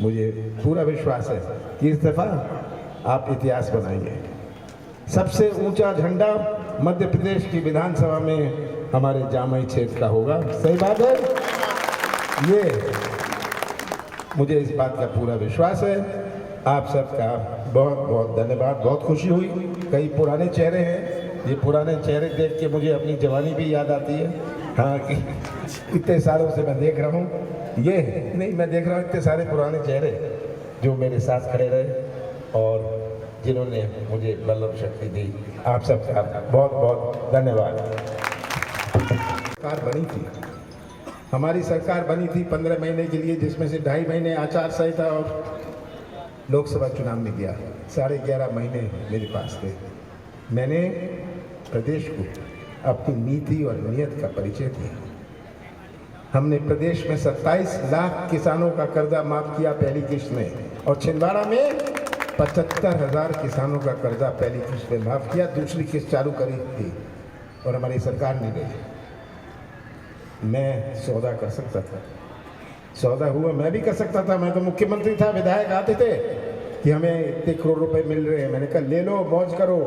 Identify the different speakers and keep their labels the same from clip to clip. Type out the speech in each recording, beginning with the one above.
Speaker 1: मुझे पूरा विश्वास है कि इस दफ़ा आप इतिहास बनाएंगे। सबसे ऊंचा झंडा मध्य प्रदेश की विधानसभा में हमारे जामई क्षेत्र का होगा। सही बात है, ये मुझे इस बात का पूरा विश्वास है। आप सबका बहुत बहुत धन्यवाद। बहुत खुशी हुई। कई पुराने चेहरे हैं, ये पुराने चेहरे देख के मुझे अपनी जवानी भी याद आती है। हाँ, कि इतने सालों से मैं देख रहा हूँ, ये नहीं मैं देख रहा हूँ इतने सारे पुराने चेहरे जो मेरे साथ खड़े रहे और जिन्होंने मुझे बल और शक्ति दी। आप सबका बहुत बहुत धन्यवाद। सरकार बनी थी, हमारी सरकार बनी थी 15 महीने के लिए, जिसमें से 2.5 महीने आचार संहिता और लोकसभा चुनाव में गया। 11.5 महीने मेरे पास थे। मैंने प्रदेश को अपनी नीति और नीयत का परिचय दिया। हमने प्रदेश में 27 लाख किसानों का कर्जा माफ किया पहली किश्त में, और छिंदवाड़ा में 75,000 किसानों का कर्जा पहली किश्त में माफ किया। दूसरी किश्त चालू करी थी और हमारी सरकार ने गई। मैं सौदा कर सकता था, सौदा हुआ, मैं भी कर सकता था। मैं तो मुख्यमंत्री था, विधायक आते थे कि हमें इतने करोड़ रुपए मिल रहे हैं। मैंने कहा ले लो, मौज करो।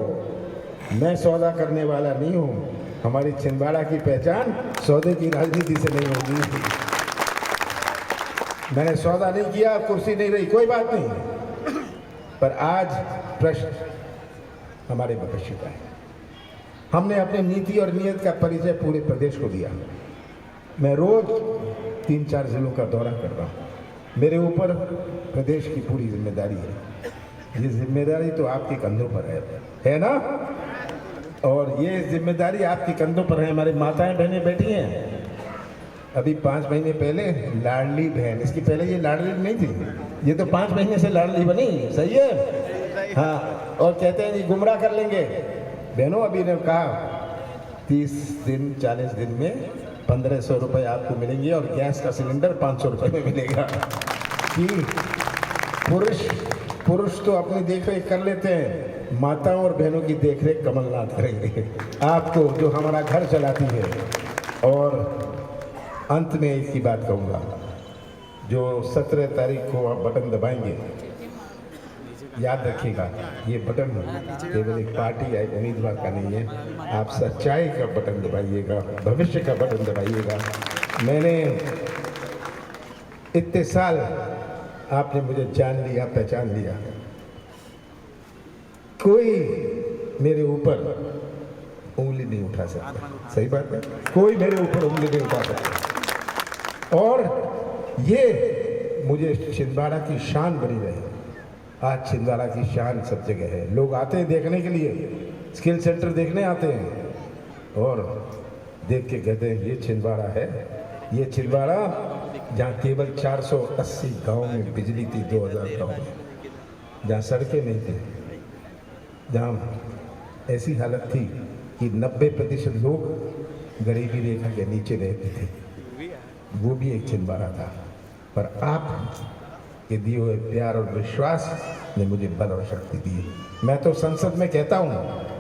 Speaker 1: मैं सौदा करने वाला नहीं हूँ। हमारी छिंदवाड़ा की पहचान सौदे की राजनीति से नहीं होगी। मैंने सौदा नहीं किया, कुर्सी नहीं रही, कोई बात नहीं। पर आज प्रश्न हमारे भविष्य का है। हमने अपनी नीति और नीयत का परिचय पूरे प्रदेश को दिया। मैं रोज 3-4 जिलों का दौरा कर रहा हूँ। मेरे ऊपर प्रदेश की पूरी जिम्मेदारी है। ये जिम्मेदारी तो आपके कंधों पर है ना? और ये जिम्मेदारी आपके कंधों पर है। हमारी माताएं बहनें बैठी हैं। अभी 5 महीने पहले लाडली बहन, इसकी पहले ये लाडली नहीं थी, ये तो 5 महीने से लाडली बनी। सही है? हाँ, और कहते हैं जी गुमराह कर लेंगे। बहनों, अभी ने कहा 30 दिन 40 दिन में 1500 रुपये आपको मिलेंगे और गैस का सिलेंडर 500 रुपये में मिलेगा। कि पुरुष तो अपनी देखरेख कर लेते हैं, माताओं और बहनों की देखरेख कमलनाथ करेंगे आपको, जो हमारा घर चलाती है। और अंत में एक ही बात कहूँगा, जो 17 तारीख को आप बटन दबाएंगे, याद रखिएगा ये बटन केवल एक पार्टी या एक उम्मीदवार का नहीं है। आप सच्चाई का बटन दबाइएगा, भविष्य का बटन दबाइएगा। मैंने इतने साल आपने मुझे जान लिया, पहचान लिया। कोई मेरे ऊपर उंगली नहीं उठा सकता। सही बात है, कोई मेरे ऊपर उंगली नहीं उठा सकता। और ये मुझे छिंदवाड़ा की शान बनी रहे। आज छिंदवाड़ा की शान सब जगह है। लोग आते हैं देखने के लिए, स्किल सेंटर देखने आते हैं और देख के कहते हैं ये छिंदवाड़ा है। ये छिंदवाड़ा जहाँ केवल 480 गांव में बिजली थी 2000 गाँव में, जहाँ सड़कें नहीं थी, जहाँ ऐसी हालत थी कि 90% लोग गरीबी रेखा के नीचे रहते थे, वो भी एक छिंदवाड़ा था। पर आप के दिए हुए प्यार और विश्वास ने मुझे बल और शक्ति दी। मैं तो संसद में कहता हूँ,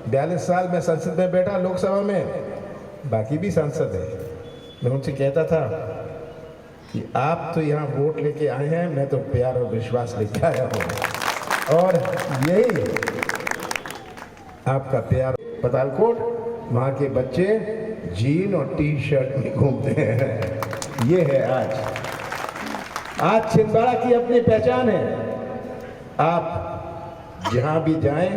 Speaker 1: 42 साल मैं संसद में बैठा, लोकसभा में, बाकी भी सांसद है। मैं उनसे कहता था कि आप तो यहाँ वोट लेके आए हैं, मैं तो प्यार और विश्वास लेके आया हूँ। और यही आपका प्यार। पतालकोट, वहाँ के बच्चे जीन और टी-शर्ट में घूमते हैं। ये है आज छिंदवाड़ा की अपनी पहचान है। आप जहां भी जाएं,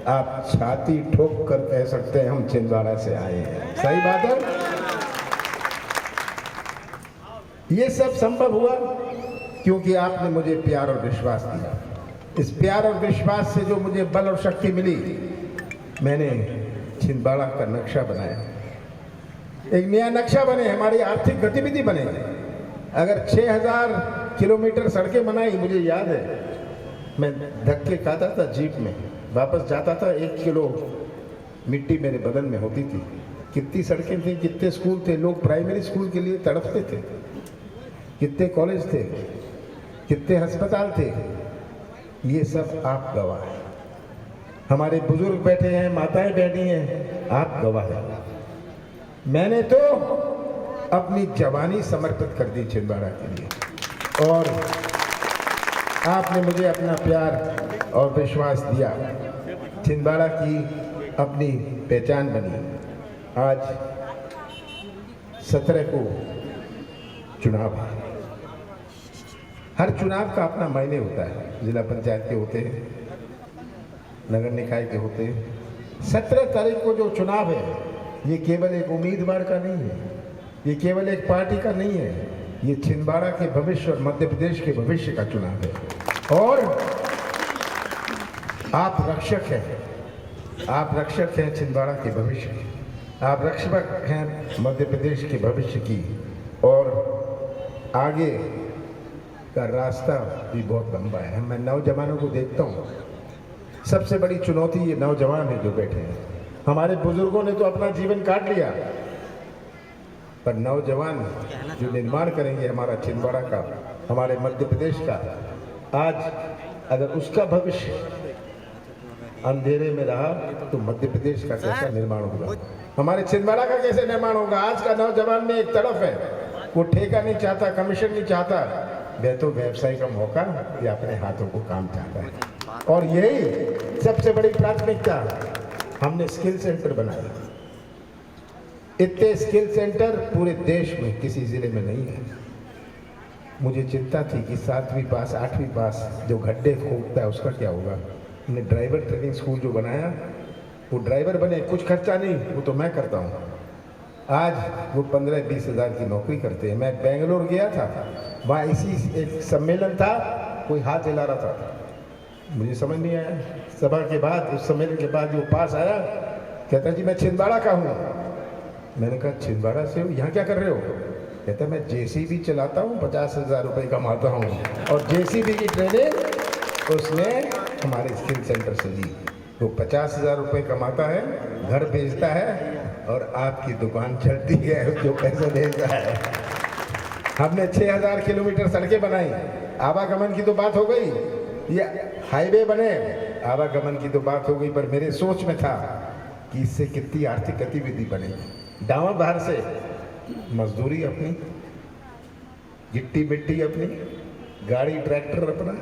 Speaker 1: आप छाती ठोक कर कह सकते हैं हम छिंदवाड़ा से आए हैं। सही बात है। ये सब संभव हुआ क्योंकि आपने मुझे प्यार और विश्वास दिया। इस प्यार और विश्वास से जो मुझे बल और शक्ति मिली, मैंने छिंदवाड़ा का नक्शा बनाया। एक नया नक्शा बने, हमारी आर्थिक गतिविधि बने। अगर 6000 किलोमीटर सड़कें बनाई, मुझे याद है मैं धक्के खाता था जीप में, वापस जाता था 1 किलो मिट्टी मेरे बदन में होती थी। कितनी सड़कें थी, कितने स्कूल थे, लोग प्राइमरी स्कूल के लिए तड़पते थे, कितने कॉलेज थे, कितने अस्पताल थे। ये सब आप गवाह हैं। हमारे बुजुर्ग बैठे हैं, माताएं बैठी हैं, आप गवाह हैं। मैंने तो अपनी जवानी समर्पित कर दी छिंदवाड़ा के लिए। और आपने मुझे अपना प्यार और विश्वास दिया। छिंदवाड़ा की अपनी पहचान बनी। आज 17 को चुनाव है। हर चुनाव का अपना मायने होता है। जिला पंचायत के होते हैं, नगर निकाय के होते हैं। 17 तारीख को जो चुनाव है, ये केवल एक उम्मीदवार का नहीं है, ये केवल एक पार्टी का नहीं है, ये छिंदवाड़ा के भविष्य और मध्य प्रदेश के भविष्य का चुनाव है। और आप रक्षक हैं, आप रक्षक हैं छिंदवाड़ा के भविष्य के, आप रक्षक हैं मध्य प्रदेश के भविष्य की। और आगे का रास्ता भी बहुत लंबा है। मैं नौजवानों को देखता हूँ, सबसे बड़ी चुनौती ये नौजवान है जो बैठे हैं। हमारे बुजुर्गों ने तो अपना जीवन काट लिया, पर नौजवान जो निर्माण करेंगे हमारा छिंदवाड़ा का, हमारे मध्य प्रदेश का, आज अगर उसका भविष्य अंधेरे में रहा तो मध्य प्रदेश का कैसा निर्माण होगा, हमारे छिंदवाड़ा का कैसे निर्माण होगा। आज का नौजवान में एक तरफ है, वो ठेका नहीं चाहता, कमीशन नहीं चाहता, वह तो व्यवसाय का मौका या अपने हाथों को काम चाहता है। और यही सबसे बड़ी प्राथमिकता, हमने स्किल सेंटर बनाए। इतने स्किल सेंटर पूरे देश में किसी जिले में नहीं है। मुझे चिंता थी कि 7वीं पास 8वीं पास जो गड्ढे खोदता है उसका क्या होगा। हमने ड्राइवर ट्रेनिंग स्कूल जो बनाया, वो ड्राइवर बने, कुछ खर्चा नहीं, वो तो मैं करता हूँ। आज वो 15-20 हज़ार की नौकरी करते हैं। मैं बेंगलोर गया था, वहाँ इसी एक सम्मेलन था, कोई हाथ हिला रहा था, मुझे समझ नहीं आया। सभा के बाद, उस सम्मेलन के बाद वो पास आया, कहता जी मैं छिंदवाड़ा का हूँ। मैंने कहा छिंदवाड़ा से हो, यहाँ क्या कर रहे हो? कहता मैं जेसीबी चलाता हूँ, 50,000 रुपये कमाता हूँ। और जेसीबी की ट्रेनिंग उसने हमारे स्किल सेंटर से ली। वो 50,000 रुपये कमाता है, घर भेजता है, और आपकी दुकान चलती है, जो पैसे भेजता है। हमने 6,000 किलोमीटर सड़कें बनाई, आवागमन की तो बात हो गई, ये हाईवे बने, आवागमन की तो बात हो गई, पर मेरे सोच में था कि इससे कितनी आर्थिक गतिविधि बनेगी। गाँव बाहर से मजदूरी अपनी, गिट्टी मिट्टी अपनी, गाड़ी ट्रैक्टर अपना,